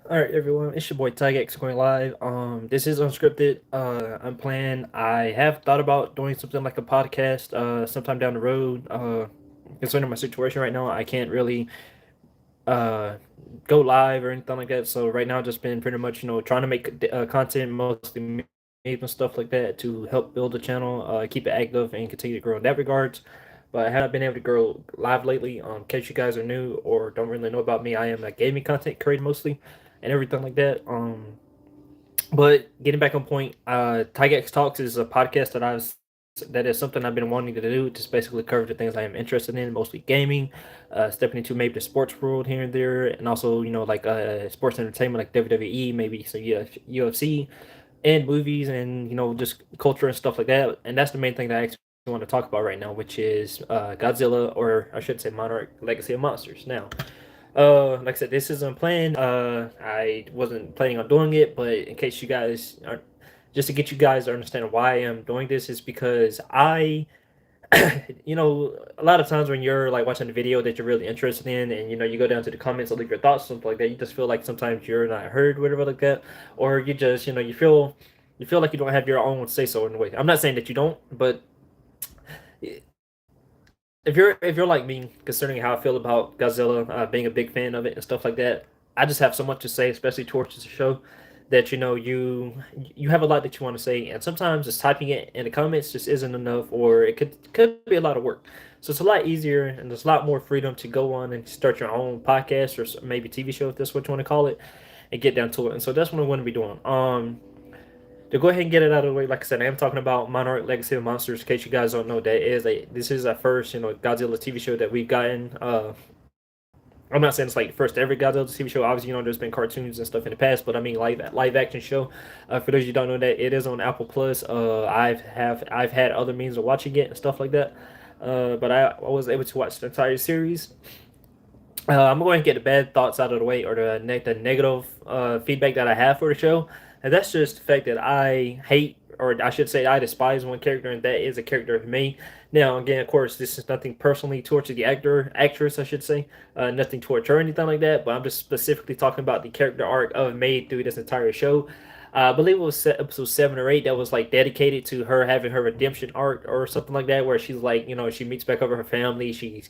All right, everyone. It's your boy Tigax going live. This is unscripted. I'm playing. I have thought about doing something like a podcast. Sometime down the road. Concerning my situation right now, I can't really uh go live or anything like that. So right now, I've just been pretty much trying to make content, mostly memes and stuff like that, to help build the channel, keep it active, and continue to grow in that regards. But I have not been able to grow live lately. In case you guys are new or don't really know about me, I am a gaming content creator mostly, and everything like that. But getting back on point, Tigax Talks is a podcast that is something I've been wanting to do. Just basically cover the things I am interested in, mostly gaming, stepping into maybe the sports world here and there, and also like sports entertainment like WWE, maybe some UFC, and movies, and just culture and stuff like that. And that's the main thing that I actually want to talk about right now, which is Godzilla, or I should say Monarch: Legacy of Monsters. Now, like I said, this isn't planned. I wasn't planning on doing it, but in case you guys are, just to get you guys to understand why I am doing this, is because a lot of times when you're like watching a video that you're really interested in, and you go down to the comments and leave your thoughts, something like that, you just feel like sometimes you're not heard, whatever like that, or you just, you feel like you don't have your own say so in a way. I'm not saying that you don't, but if you're like me, concerning how I feel about Godzilla, being a big fan of it and stuff like that, I just have so much to say, especially towards the show, that you have a lot that you want to say, and sometimes just typing it in the comments just isn't enough, or it could be a lot of work. So it's a lot easier, and there's a lot more freedom to go on and start your own podcast or maybe TV show, if that's what you want to call it, and get down to it. And so that's what I'm going to be doing. To go ahead and get it out of the way, like I said, I am talking about Monarch Legacy of Monsters. In case you guys don't know, this is our first Godzilla TV show that we've gotten. I'm not saying it's like the first ever Godzilla TV show. Obviously, there's been cartoons and stuff in the past, but I mean live action show. For those of you who don't know, that it is on Apple Plus. I've had other means of watching it and stuff like that, but I was able to watch the entire series. I'm going to get the bad thoughts out of the way, or the negative feedback that I have for the show, and that's just the fact that I hate, or I should say, I despise one character, and that is a character of me. Now, again, of course, this is nothing personally towards the actress, I should say, nothing towards her or anything like that. But I'm just specifically talking about the character arc of May through this entire show. I believe it was episode 7 or 8 that was like dedicated to her having her redemption arc or something like that, where she's like, she meets back up with her family, she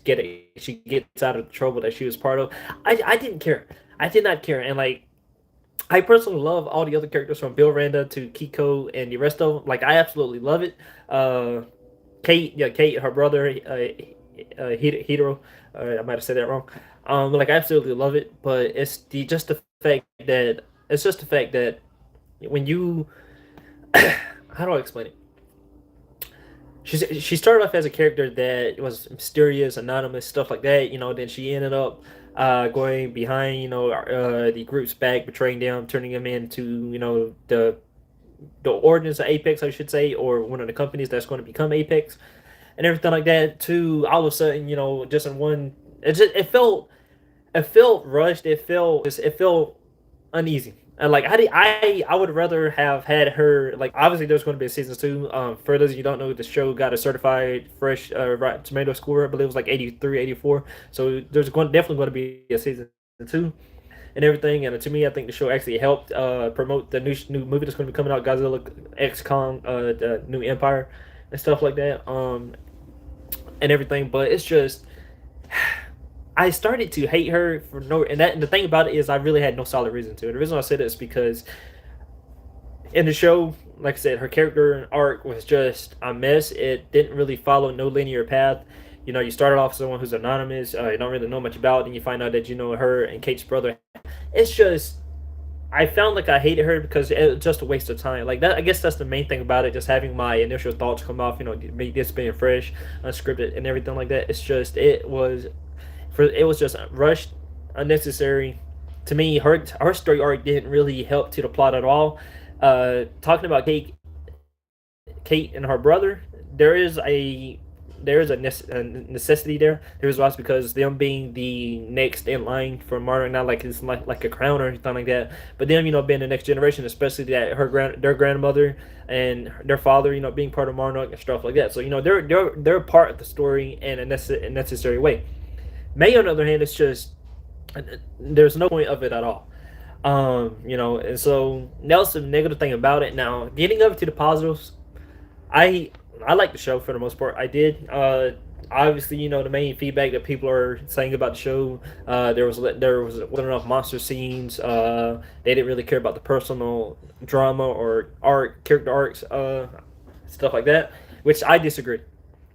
gets out of the trouble that she was part of. I didn't care. I did not care, and like I personally love all the other characters from Bill Randa to Kiko and the rest of them. Like I absolutely love it. Uh, Kate, her brother, Hiro. I might have said that wrong. Like I absolutely love it, but it's the just the fact that when you how do I explain it? She started off as a character that was mysterious, anonymous, stuff like that. Then she ended up going behind, the group's back, betraying them, turning them into, the ordinance of Apex, I should say, or one of the companies that's going to become Apex, and everything like that. To all of a sudden, just in one, it felt rushed. It felt uneasy. And like I would rather have had her, like, obviously there's going to be a season 2. For those of you who don't know, the show got a certified fresh Rotten Tomato score. I believe it was like 83, 84. So definitely going to be a season 2 and everything. And to me, I think the show actually helped promote the new movie that's going to be coming out, Godzilla X Kong, the New Empire, and stuff like that. And everything. But it's just I started to hate her for no, and the thing about it is I really had no solid reason to. And the reason I said it is because in the show, like I said, her character arc was just a mess. It didn't really follow no linear path. You started off as someone who's anonymous, you don't really know much about, and you find out that her and Kate's brother. It's just I found like I hated her because it was just a waste of time. Like that, I guess that's the main thing about it. Just having my initial thoughts come off, me this being fresh, unscripted, and everything like that. It's just it was just rushed, unnecessary. To me, her story arc didn't really help to the plot at all. Talking about Kate and her brother, there is a necessity there. There was because them being the next in line for Monarch, not like it's like a crown or anything like that, but them being the next generation, especially that their grandmother and their father being part of Monarch and stuff like that. So they're part of the story in a necessary way. May, on the other hand, it's just there's no point of it at all. And so that was the negative thing about it. Now, getting over to the positives, I I like the show for the most part. I did. Obviously, the main feedback that people are saying about the show, there was wasn't enough monster scenes. They didn't really care about the personal drama or character arcs, stuff like that, which I disagree.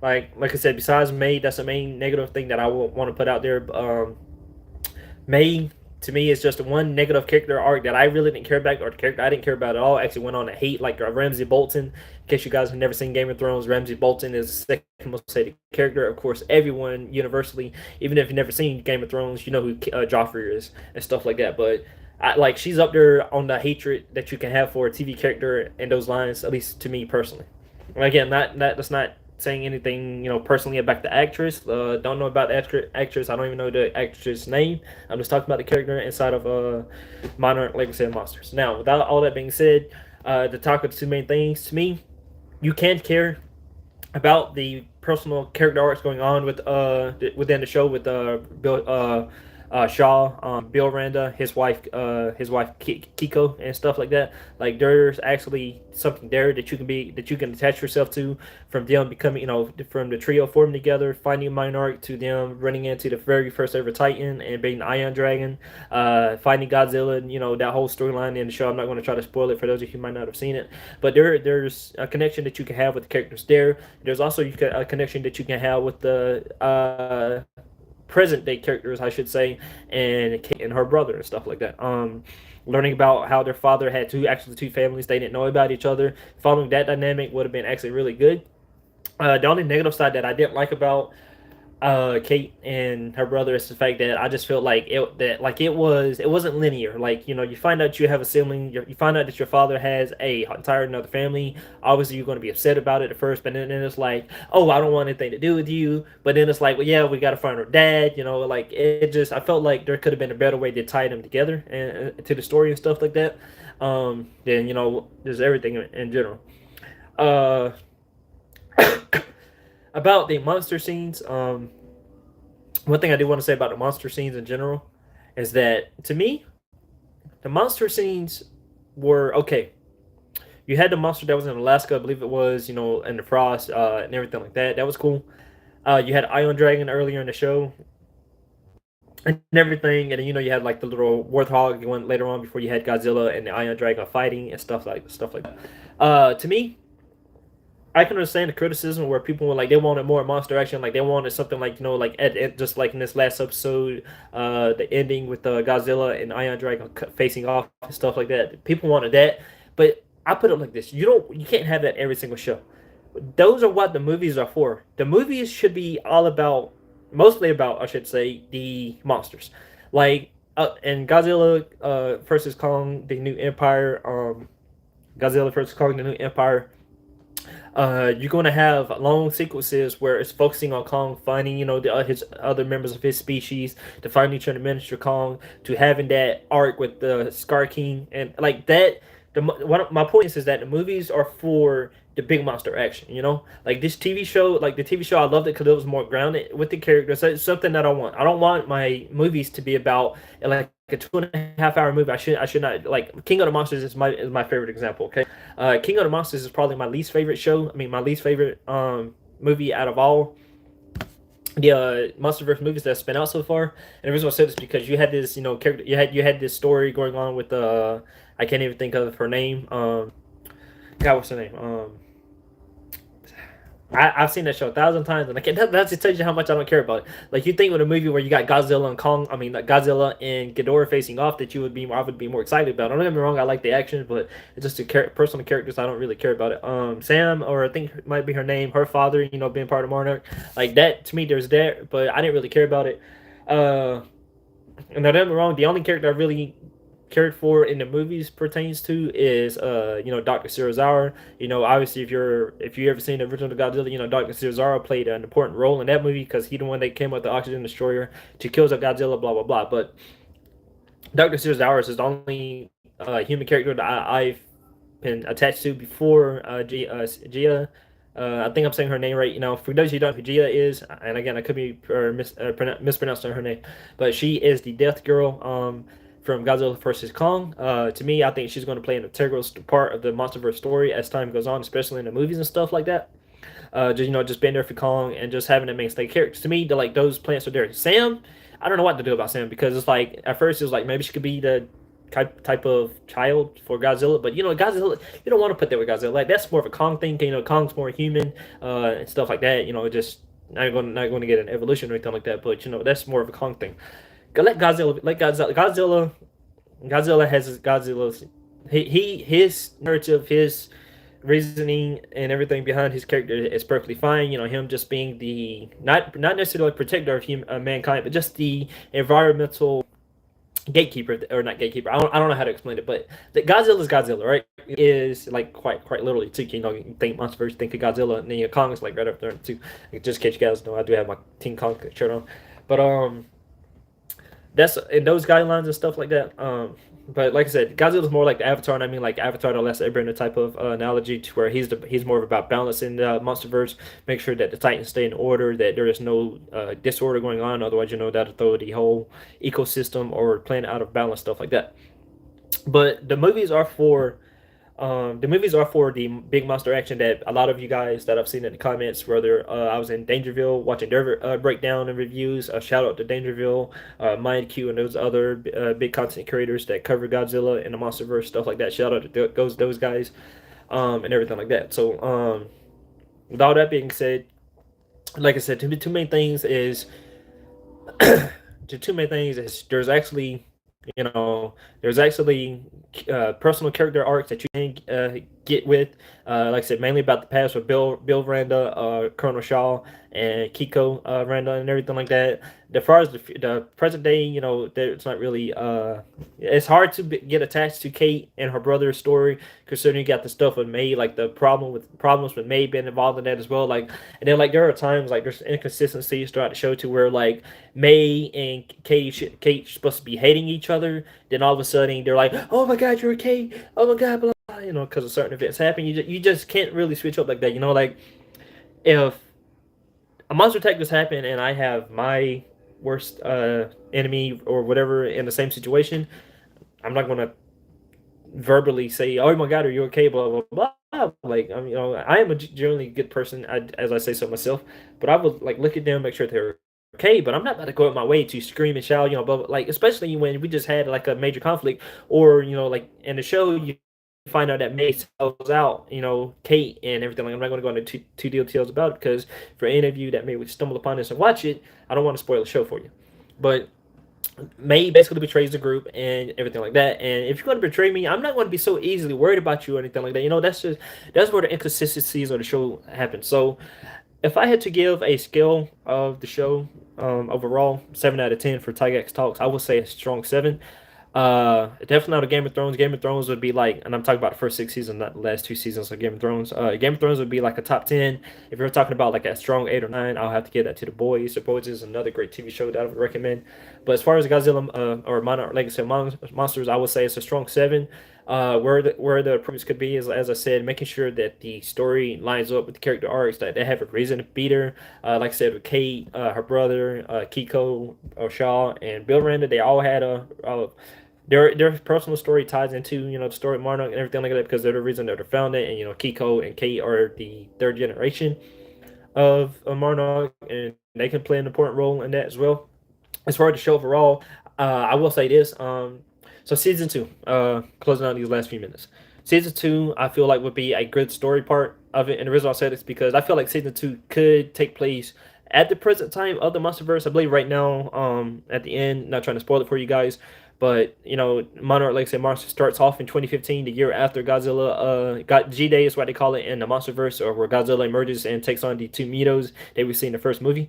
Like I said, besides May, that's the main negative thing that I will want to put out there. May, to me, is just one negative character arc that I really didn't care about, or the character I didn't care about at all. Actually, went on to hate like Ramsay Bolton. In case you guys have never seen Game of Thrones, Ramsay Bolton is the second most hated character. Of course, everyone universally, even if you've never seen Game of Thrones, you know who Joffrey is and stuff like that. But she's up there on the hatred that you can have for a TV character and those lines, at least to me personally. Again, that's not saying anything, personally about the actress. Don't know about the actress. I don't even know the actress name. I'm just talking about the character inside of Monarch, like I said, Monsters. Now, without all that being said, to talk about the two main things, to me, you can't care about the personal character arcs going on within the show with Bill Shaw, Bill Randa, his wife Kiko, and stuff like that. Like there's actually something there that you can attach yourself to, from them becoming, from the trio forming together, finding Monarch, to them running into the very first ever Titan and being the Iron Dragon, finding Godzilla, and that whole storyline in the show. I'm not going to try to spoil it for those of you who might not have seen it, but there's a connection that you can have with the characters there. There's also a connection that you can have with the present day characters, I should say, and Kate and her brother and stuff like that. Learning about how their father had two families, they didn't know about each other. Following that dynamic would have been actually really good. The only negative side that I didn't like about Kate and her brother is the fact that I just felt like it wasn't linear. Like, you find out you have a sibling, you find out that your father has a entire another family. Obviously, you're going to be upset about it at first, but then it's like, oh, I don't want anything to do with you. But then it's like, well, yeah, we got to find her dad. Like it just, I felt like there could have been a better way to tie them together and to the story and stuff like that. Then there's everything in general. Uh, about the monster scenes, one thing I do want to say about the monster scenes in general is that, to me, the monster scenes were okay. You had the monster that was in Alaska, I believe it was, in the frost, and everything like that. That was cool. You had Iron Dragon earlier in the show and everything, and then you had like the little warthog one later on before you had Godzilla and the Iron Dragon fighting and stuff like that. To me, I can understand the criticism where people were like, they wanted more monster action, like they wanted something like, like just like in this last episode, the ending with Godzilla and Iron Dragon facing off and stuff like that. People wanted that, but I put it like this: you can't have that every single show. Those are what the movies are for. The movies should be all about, mostly about, I should say, the monsters, like and Godzilla versus Kong, the New Empire. Godzilla versus Kong, the New Empire. You're going to have long sequences where it's focusing on Kong finding, his other members of his species, to finding each other miniature Kong, to having that arc with the Scar King, and like that. One of my point is that the movies are for the big monster action. Like this TV show, like the TV show, I loved it because it was more grounded with the characters. So it's something that I want. I don't want my movies to be about like a 2.5 hour movie. I should not, like, King of the Monsters is my favorite example. Okay, King of the Monsters is probably my least favorite show. I mean, my least favorite movie out of all the MonsterVerse movies that's been out so far. And the reason I said this is because you had this, character, you had this story going on with I can't even think of her name. God, what's her name? I've seen that show 1,000 times, and I can't. That just tells you how much I don't care about it. Like, you think with a movie where you got Godzilla and Kong, I mean, like Godzilla and Ghidorah facing off, that I would be more excited about. Don't get me wrong, I like the action, but it's just the personal characters. I don't really care about it. Sam, or I think it might be her name, her father, being part of Monarch, like that to me, there's that, but I didn't really care about it. And don't get me wrong, the only character I really cared for in the movies pertains to is Dr. Serizawa. Obviously, if you ever seen the original Godzilla, Dr. Serizawa played an important role in that movie because he's the one that came with the oxygen destroyer to kill the Godzilla, blah blah blah. But Dr. Serizawa is the only human character that I've been attached to before Gia. I think I'm saying her name right. For those of you who don't know who Gia is, and again, I could be mispronouncing her name, but she is the Death Girl. from Godzilla versus Kong. To me, I think she's going to play an integral part of the MonsterVerse story as time goes on, especially in the movies and stuff like that. Just just being there for Kong and just having the mainstay characters. To me, like those plants are there. Sam, I don't know what to do about Sam because it's like at first it was like maybe she could be the type of child for Godzilla, but Godzilla, you don't want to put that with Godzilla. Like that's more of a Kong thing. Kong's more human and stuff like that. Just not going to get an evolution or anything like that. But that's more of a Kong thing. Let Godzilla has Godzilla's his narrative, his reasoning and everything behind his character is perfectly fine. Him just being the not necessarily protector of mankind, but just the environmental gatekeeper, or not gatekeeper. I don't know how to explain it, but the Godzilla is Godzilla, right? It is like quite literally too. You think MonsterVerse, think of Godzilla, and then Kong is like right up there too. Just in case you guys know, I do have my Team Kong shirt on, but that's in those guidelines and stuff like that. But like I said, Godzilla's more like the Avatar, and I mean like Avatar: The Last Airbender type of analogy, to where he's more about balancing the MonsterVerse, make sure that the Titans stay in order, that there is no disorder going on. Otherwise, that'll throw the whole ecosystem or planet out of balance, stuff like that. But the movies are for the big monster action that a lot of you guys that I've seen in the comments, whether I was in Dangerville watching their breakdown and reviews. Shout out to Dangerville, MindQ, and those other big content creators that cover Godzilla and the MonsterVerse, stuff like that. Shout out to those guys and everything like that. So, with all that being said, like I said, two main things is there's actually personal character arcs that you can get with, like I said, mainly about the past with Bill Randa, Colonel Shaw, and Kiko Randa, and everything like that. As far as the present day, it's not really. It's hard to get attached to Kate and her brother's story, considering you got the stuff with May, like the problems with May being involved in that as well. Like, and then like there are times like there's inconsistencies throughout the show to where like May and Kate's supposed to be hating each other. Then all of a sudden they're like, "Oh my God, you're a Kate! Oh my God!" Blah, blah, because of certain events happen. You just can't really switch up like that. Like if a monster attack just happened and I have my worst enemy or whatever in the same situation, I'm not gonna verbally say, "Oh my God, are you okay?" Blah blah blah. Like I am a generally good person, as I say so myself. But I would like look at them, make sure they're okay. But I'm not about to go out my way to scream and shout, But like especially when we just had like a major conflict, or like in the show you find out that May sells out, Kate and everything. Like I'm not going to go into too details about it because for any of you that may stumble upon this and watch it, I don't want to spoil the show for you. But May basically betrays the group and everything like that. And if you're going to betray me, I'm not going to be so easily worried about you or anything like that. That's where the inconsistencies of the show happen. So if I had to give a scale of the show overall, 7 out of 10 for Tigax Talks, I would say a strong 7. Definitely not a Game of Thrones. Game of Thrones would be like, and I'm talking about the first 6 seasons, not the last 2 seasons of Game of Thrones. Game of Thrones would be like a top 10. If you're talking about like a strong 8 or 9, I'll have to give that to The Boys. The Boys is another great TV show that I would recommend. But as far as Godzilla or Monarch Legacy of Monsters, I would say it's a strong 7. Where the improvements could be is, as I said, making sure that the story lines up with the character arcs, that they have a reason to beat her. Like I said, with Kate, her brother, Kiko, Shaw, and Bill Randa, they all had their personal story ties into the story of Monarch and everything like that, because they're the reason that they're founded. And Kiko and Kate are the third generation of Monarch, and they can play an important role in that as well. As far as the show overall, I will say this. So season 2, closing out these last few minutes. Season 2, I feel like would be a good story part of it, and the reason I said this because I feel like season 2 could take place at the present time of the MonsterVerse. I believe right now, at the end, not trying to spoil it for you guys, but Monarch Legacy of Monsters starts off in 2015, the year after Godzilla. G-Day is what they call it in the MonsterVerse, or where Godzilla emerges and takes on the two Mitos that we see in the first movie.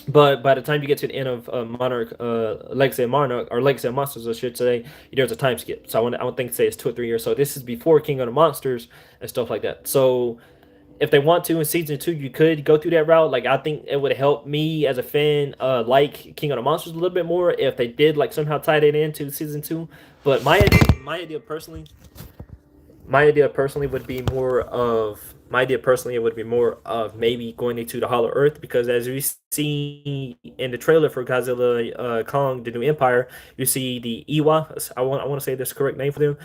But by the time you get to the end of Monarch, Legacy of Monarch, or Legacy of Monsters, I should say, there's a time skip. So I would think say it's 2 or 3 years. So this is before King of the Monsters and stuff like that. So if they want to in season 2, you could go through that route. Like I think it would help me as a fan like King of the Monsters a little bit more if they did like somehow tie that into season 2. But my idea personally would be more of my idea personally, it would be more of maybe going into the Hollow Earth, because as we see in the trailer for Godzilla Kong: The New Empire, you see the Iwa. I want to say this correct name for them,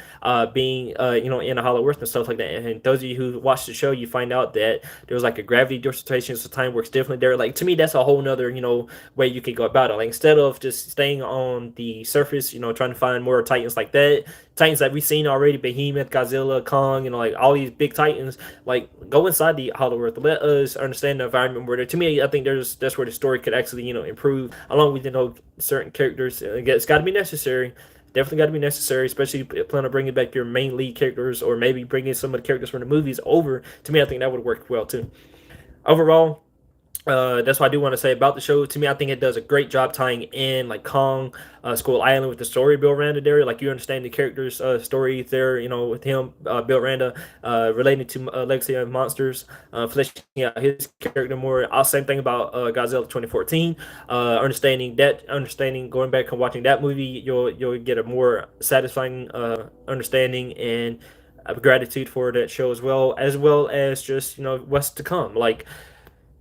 being in the Hollow Earth and stuff like that. And those of you who watch the show, you find out that there was like a gravity distortion, so time works differently there. Like to me, that's a whole nother way you could go about it. Like instead of just staying on the surface, trying to find more Titans like that, Titans that we've seen already, Behemoth, Godzilla, Kong, like all these big Titans, like go inside the Hollow Earth. Let us understand the environment more there. To me, I think that's where the story could actually improve, along with certain characters. It's got to be necessary. Definitely got to be necessary, especially if you plan on bringing back your main lead characters, or maybe bringing some of the characters from the movies over. To me, I think that would work well too. Overall, that's what I do want to say about the show. To me, I think it does a great job tying in like Kong, Skull Island with the story Bill Randa there. Like you understand the character's story there, with him, Bill Randa, relating to Legacy of Monsters, fleshing out his character more. Same thing about Godzilla 2014. Understanding going back and watching that movie, you'll get a more satisfying understanding and gratitude for that show, as well as just what's to come. Like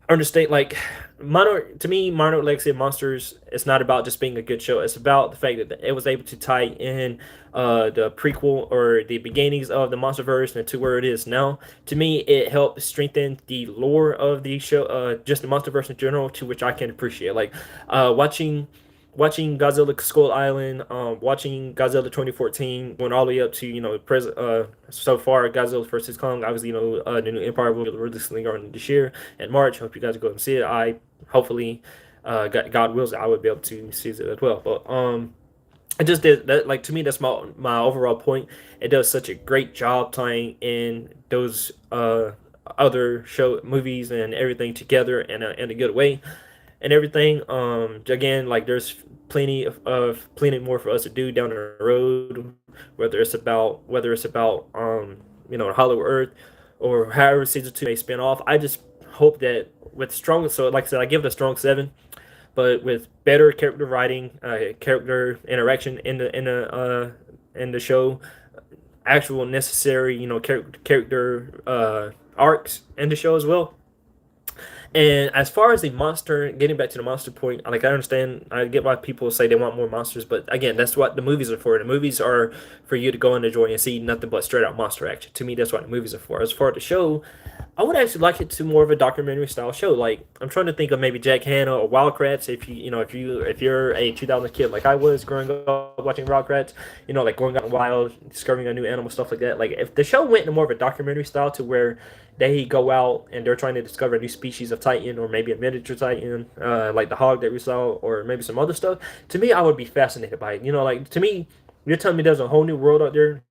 understand like Monarch, to me, Monarch Legacy of Monsters, it's not about just being a good show. It's about the fact that it was able to tie in the prequel or the beginnings of the MonsterVerse and to where it is now. To me, it helped strengthen the lore of the show, just the MonsterVerse in general, to which I can appreciate. Like watching Godzilla Skull Island, watching Godzilla 2014, going all the way up to present. So far, Godzilla versus Kong. Obviously, the New Empire will release on this year in March. Hope you guys go and see it. I hopefully, God wills, I would be able to see it as well. But I just did that. Like to me, that's my overall point. It does such a great job tying in those other show movies and everything together in a good way and everything. Again, like there's plenty more for us to do down the road, whether it's about Hollow Earth or however season two may spin off. I just hope that with strong, so like I said, I give it a strong 7, but with better character writing, character interaction in the show, actual necessary character arcs in the show as well. And as far as the monster, getting back to the monster point, like I understand, I get why people say they want more monsters, but again, that's what the movies are for. The movies are for you to go and enjoy and see nothing but straight out monster action. To me, that's what the movies are for. As far as the show, I would actually like it to more of a documentary style show. Like I'm trying to think of maybe Jack Hanna or Wildcrats. If you're a 2000 kid like I was growing up watching Wildcrats, like going out in the wild, discovering a new animal, stuff like that. Like if the show went into more of a documentary style to where they go out and they're trying to discover a new species of Titan or maybe a miniature Titan, like the hog that we saw, or maybe some other stuff. To me, I would be fascinated by it. Like to me, you're telling me there's a whole new world out there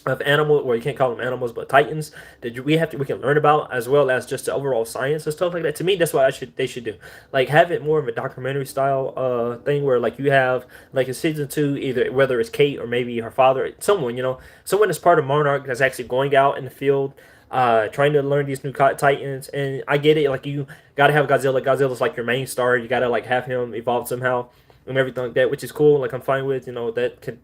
of animal, or you can't call them animals, but Titans that we can learn about, as well as just the overall science and stuff like that. To me, that's what they should do. Like have it more of a documentary style thing, where like you have like in season 2, either whether it's Kate or maybe her father, someone that's part of Monarch that's actually going out in the field, trying to learn these new Titans. And I get it, like you gotta have Godzilla. Godzilla's like your main star. You gotta like have him evolve somehow and everything like that, which is cool. Like I'm fine with, that could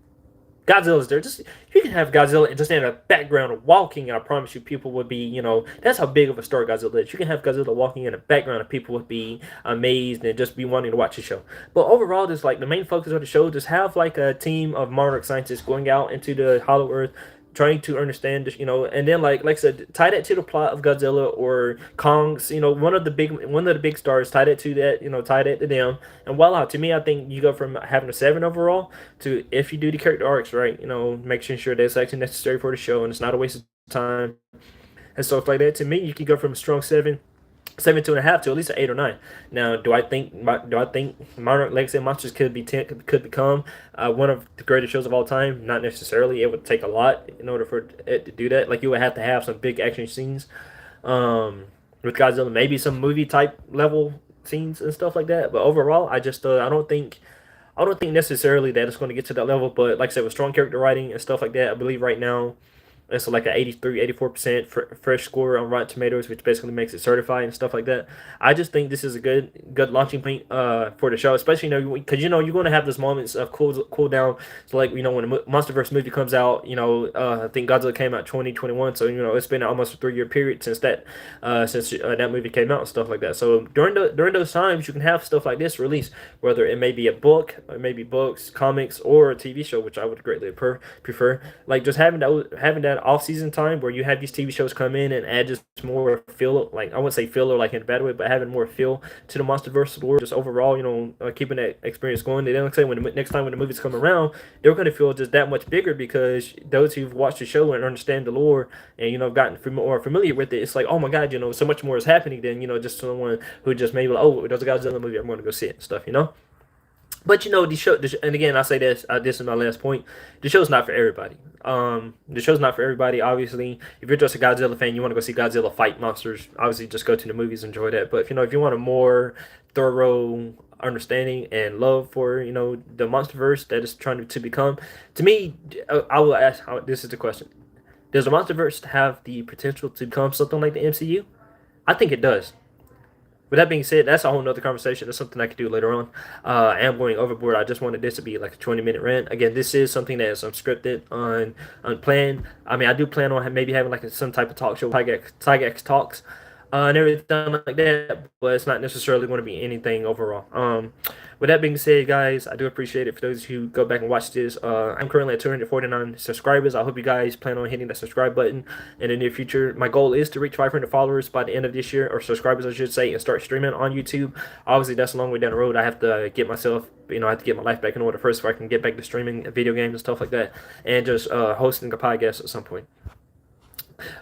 Godzilla's there. Just you can have Godzilla and just in the background walking, and I promise you, people would be, that's how big of a star Godzilla is. You can have Godzilla walking in the background, and people would be amazed and just be wanting to watch the show. But overall, just like the main focus of the show, just have like a team of Monarch scientists going out into the Hollow Earth, trying to understand, and then like I said, tie that to the plot of Godzilla or Kong's, one of the big stars, tie that to that, tie that to them, and voila. To me, I think you go from having a 7 overall to, if you do the character arcs right, making sure that's actually necessary for the show and it's not a waste of time and stuff like that. To me, you can go from a strong 7, 7.5 to at least an 8 or 9. Now, do I think Monarch Legacy of Monsters could become one of the greatest shows of all time? Not necessarily. It would take a lot in order for it to do that. Like you would have to have some big action scenes with Godzilla, maybe some movie type level scenes and stuff like that. But overall, I don't think necessarily that it's going to get to that level. But like I said, with strong character writing and stuff like that, I believe right now, It's like a 83, 84% fresh score on Rotten Tomatoes, which basically makes it certified and stuff like that. I just think this is a good launching point for the show, especially because you're going to have those moments of cool down. So like when the MonsterVerse movie comes out, I think Godzilla came out 2021, so it's been almost a 3 year period since that movie came out and stuff like that. So during those times, you can have stuff like this released, whether it may be a book, or maybe books, comics, or a TV show, which I would greatly prefer. Like just having that off season time where you have these TV shows come in and add just more feel, like I wouldn't say filler like in a bad way, but having more feel to the MonsterVerse lore, just overall, keeping that experience going. They don't say next time when the movies come around, they're going to feel just that much bigger because those who've watched the show and understand the lore and gotten more familiar with it, it's like, oh my god, so much more is happening than just someone who just maybe like, oh, there's a Godzilla movie, I'm going to go see it and stuff. But and again, I say this. This is my last point. The show's not for everybody. The show's not for everybody. Obviously, if you're just a Godzilla fan, you want to go see Godzilla fight monsters. Obviously, just go to the movies, enjoy that. But if you want a more thorough understanding and love for the MonsterVerse that is trying to become, to me, I will ask. This is the question: does the MonsterVerse have the potential to become something like the MCU? I think it does. With that being said, that's a whole nother conversation. That's something I could do later on. I am going overboard. I just wanted this to be like a 20-minute rant. Again, this is something that is unscripted, unplanned. I mean, I do plan on maybe having like some type of talk show, Tigax Talks, and everything like that, but it's not necessarily going to be anything overall. With that being said, guys, I do appreciate it for those who go back and watch this. I'm currently at 249 subscribers. I hope you guys plan on hitting that subscribe button in the near future. My goal is to reach 500 followers by the end of this year, or subscribers, I should say, and start streaming on YouTube. Obviously, that's a long way down the road. I have to get myself, I have to get my life back in order first so I can get back to streaming video games and stuff like that, and just hosting a podcast at some point.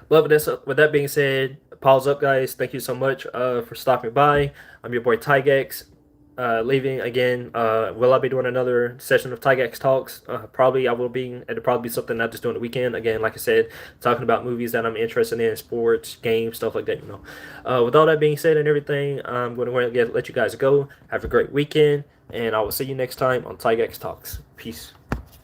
But with that being said, pause up, guys. Thank you so much for stopping by. I'm your boy Tigax. Leaving again. Will I be doing another session of Tigax Talks? Probably I will be. It'll probably be something not just doing the weekend. Again, like I said, talking about movies that I'm interested in, sports, games, stuff like that. With all that being said and everything, I'm going to let you guys go. Have a great weekend, and I will see you next time on Tigax Talks. Peace.